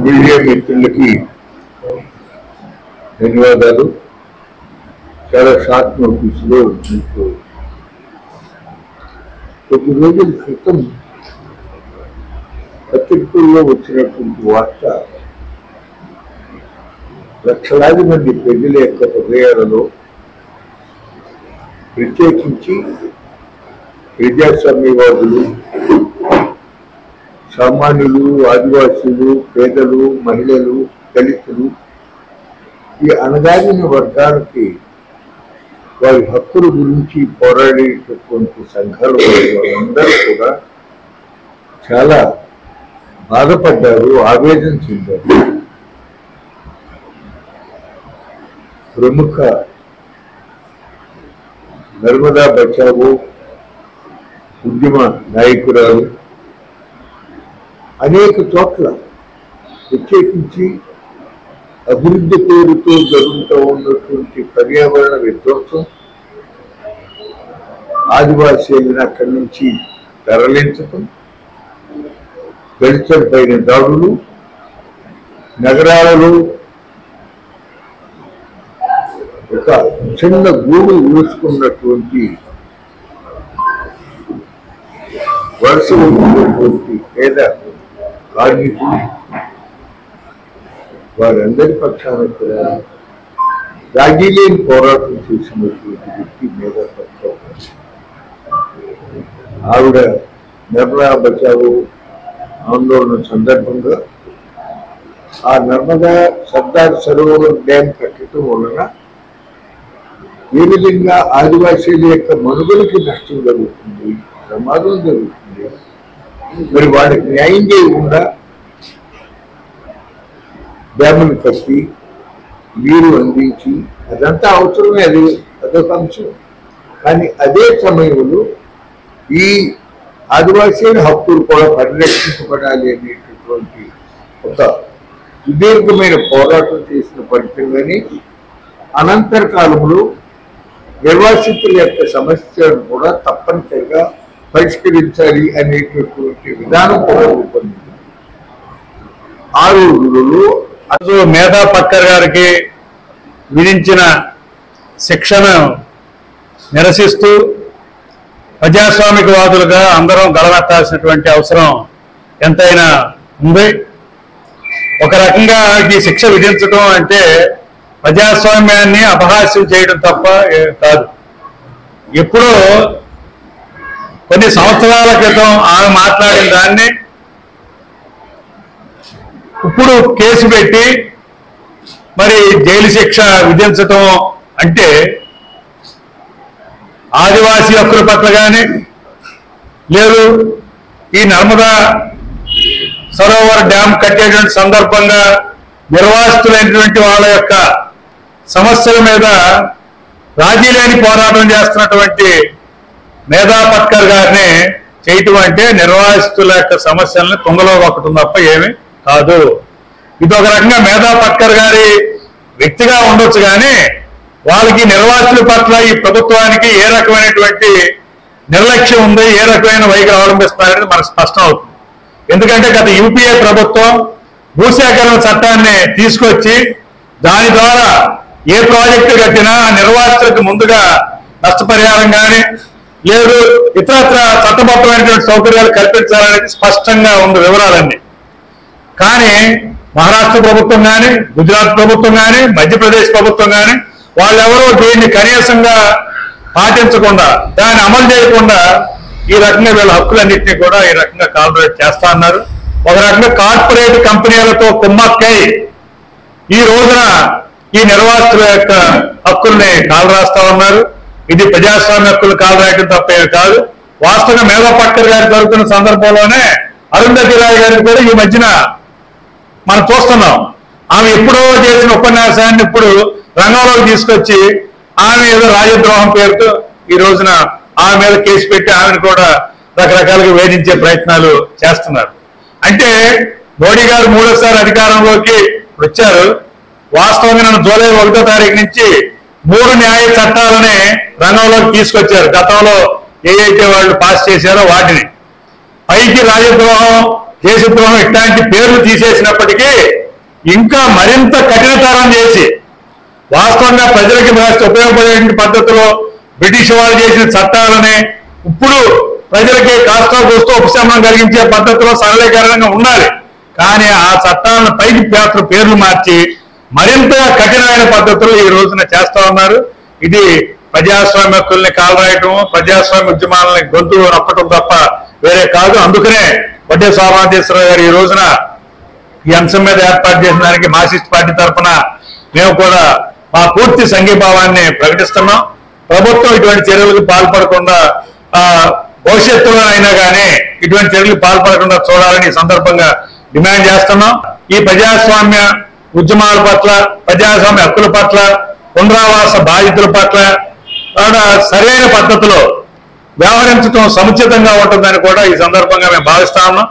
Media మిత్రులకి ధన్యవాదాలు. చాలా షార్ట్ నోటీసులో మీకు కొద్ది రోజుల క్రితం పత్రికల్లో వచ్చినటువంటి వార్త లక్షలాది మంది ప్రజల యొక్క హృదయాలలో, ప్రత్యేకించి ప్రజాస్వామ్యవాదులు, సామాన్యులు, ఆదివాసీలు, పేదలు, మహిళలు, దళితులు, ఈ అణగారిన వర్గాలకి వారి హక్కుల గురించి పోరాడేటటువంటి సంఘాలు వాళ్ళందరూ కూడా చాలా బాధపడ్డారు, ఆవేదన చెందారు. ప్రముఖ నర్మదా బచావో ఉద్యమ నాయకురాలు అనేక చోట్ల, ప్రత్యేకించి అభివృద్ధి పేరుతో జరుగుతూ ఉన్నటువంటి పర్యావరణ విధ్వంసం, ఆదివాసీలను అక్కడి నుంచి తరలించటం, దళితులపైన దాడులు, నగరాలలో ఒక చిన్న గూడు వేసుకున్నటువంటి వరుస ఉన్నటువంటి పేద కార్మికులు, వారందరి పక్షాన కూడా రాజీ లేని పోరాటం చేసినటువంటి వ్యక్తి మీద ఆవిడ నర్మదా బచావో ఆందోళన సందర్భంగా ఆ నర్మదా సర్దార్ సరోవర్ డ్యాం కట్టడం వలన ఏ విధంగా ఆదివాసీల యొక్క మనుగడకి నష్టం జరుగుతుంది, ప్రమాదం జరుగుతుంది, మరి వాళ్ళకి న్యాయం చేయకుండా డ్యామును కట్టి నీరు అందించి, అదంతా అవసరమే, అదొక అంశం. కానీ అదే సమయంలో ఈ ఆదివాసీల హక్కులు కూడా పరిరక్షించబడాలి అనేటటువంటి ఒక సుదీర్ఘమైన పోరాటం చేసిన ఫలితంగానే అనంతర కాలంలో నిర్వాసితుల యొక్క సమస్యలను కూడా తప్పనిసరిగా పరిష్కరించాలి అనేటటువంటి విధానం కూడా రూపొందింది. ఆ రోజులలో మేధా పట్కర్ గారికి విధించిన శిక్షను నిరసిస్తూ ప్రజాస్వామికవాదులుగా అందరం గలమెత్తాల్సినటువంటి అవసరం ఎంతైనా ఉంది. ఒక రకంగా ఈ శిక్ష విధించడం అంటే ప్రజాస్వామ్యాన్ని అపహాస్యం చేయడం తప్ప కాదు. ఎప్పుడో కొన్ని సంవత్సరాల క్రితం ఆమె మాట్లాడిన దాన్ని ఇప్పుడు కేసు పెట్టి మరి జైలు శిక్ష విధించటం అంటే ఆదివాసీ హక్కుల పట్ల కానీ, లేదు ఈ నర్మదా సరోవర్ డ్యాం కట్టేటువంటి సందర్భంగా నిర్వాసితులైనటువంటి వాళ్ళ యొక్క సమస్యల మీద రాజీ లేని పోరాటం చేస్తున్నటువంటి మేధా పట్కర్ గారిని చేయటం అంటే నిర్వాసితుల యొక్క సమస్యల్ని తుంగలో కొట్టడం తప్ప ఏమీ కాదు. ఇది ఒక రకంగా మేధా పట్కర్ గారి వ్యక్తిగా ఉండొచ్చు, కానీ వాళ్ళకి నిర్వాసితుల పట్ల ఈ ప్రభుత్వానికి ఏ రకమైనటువంటి నిర్లక్ష్యం ఉంది, ఏ రకమైన వైఖరి అవలంబిస్తున్నారనేది మనకు స్పష్టం అవుతుంది. ఎందుకంటే గత యూపీఏ ప్రభుత్వం భూసేకరణ చట్టాన్ని తీసుకొచ్చి దాని ద్వారా ఏ ప్రాజెక్టు కట్టినా నిర్వాసితులకు ముందుగా నష్టపరిహారం కానీ, లేదు ఇతరత్ర చట్టబద్ధమైనటువంటి సౌకర్యాలు కల్పించాలనేది స్పష్టంగా ఉంది వివరాలన్నీ. కానీ మహారాష్ట్ర ప్రభుత్వం కానీ, గుజరాత్ ప్రభుత్వం కానీ, మధ్యప్రదేశ్ ప్రభుత్వం కానీ వాళ్ళెవరూ దీన్ని కనీసంగా పాటించకుండా, దాన్ని అమలు చేయకుండా ఈ రకంగా వీళ్ళ హక్కులన్నింటినీ కూడా ఈ రకంగా కాల్కులేట్ చేస్తా ఉన్నారు. ఒక రకంగా కార్పొరేట్ కంపెనీలతో కుమ్మక్కై ఈ రోజున ఈ నిర్వాసితుల యొక్క హక్కుల్ని కాలరాస్తా ఉన్నారు. ఇది ప్రజాస్వామ్య హక్కులు కాలరాయడం తప్పే కాదు. వాస్తవంగా మేధా పట్కర్ గారి జరుగుతున్న సందర్భంలోనే అరుంధతి రాయ్ గారికి కూడా ఈ మధ్యన మనం చూస్తున్నాం. ఆమె ఎప్పుడో చేసిన ఉపన్యాసాన్ని ఇప్పుడు రంగంలోకి తీసుకొచ్చి ఆమె ఏదో రాజద్రోహం పేరుతో ఈ రోజున ఆమె మీద కేసు పెట్టి ఆమెను కూడా రకరకాలుగా వేధించే ప్రయత్నాలు చేస్తున్నారు. అంటే మోడీ గారు మూడోసారి అధికారంలోకి వచ్చారు. వాస్తవంగా నన్ను జూలై 1వ తారీఖు నుంచి 3 న్యాయ చట్టాలని రంగంలోకి తీసుకొచ్చారు. గతంలో ఏవైతే వాళ్ళు పాస్ చేశారో వాటిని పైకి రాజద్రోహం, దేశద్రోహం ఇట్లాంటి పేర్లు తీసేసినప్పటికీ ఇంకా మరింత కఠినతరం చేసి వాస్తవంగా ప్రజలకి ఉపయోగపడే పద్ధతిలో బ్రిటిష్ వాళ్ళు చేసిన చట్టాలని ఇప్పుడు ప్రజలకి కాస్త కూస్తూ ఉపశమనం కలిగించే పద్ధతిలో సరళీకరణంగా ఉండాలి. కానీ ఆ చట్టాలను పైకి పేర్లు మార్చి మరింతగా కఠినమైన పద్ధతులు ఈ రోజున చేస్తా ఉన్నారు. ఇది ప్రజాస్వామ్య హక్కుల్ని కాలరాయటం, ప్రజాస్వామ్య ఉద్యమాలని గొంతు నొక్కటం తప్ప వేరే కాదు. అందుకనే వడ్డే సోమనాథేశ్వరరావు గారు ఈ రోజున ఈ అంశం మీద ఏర్పాటు చేసిన దానికి మార్క్సిస్ట్ పార్టీ తరఫున మేము కూడా మా పూర్తి సంఘీభావాన్ని ప్రకటిస్తున్నాం. ప్రభుత్వం ఇటువంటి చర్యలకు పాల్పడకుండా భవిష్యత్తులో అయినా కానీ ఇటువంటి చర్యలకు పాల్పడకుండా చూడాలని ఈ సందర్భంగా డిమాండ్ చేస్తున్నాం. ఈ ప్రజాస్వామ్య ఉద్యమాల పట్ల, ప్రజాస్వామ్య హక్కుల పట్ల, పునరావాస బాధితుల పట్ల సరైన పద్ధతిలో వ్యవహరించడం సముచితంగా ఉంటుందని కూడా ఈ సందర్భంగా మేము భావిస్తా ఉన్నాం.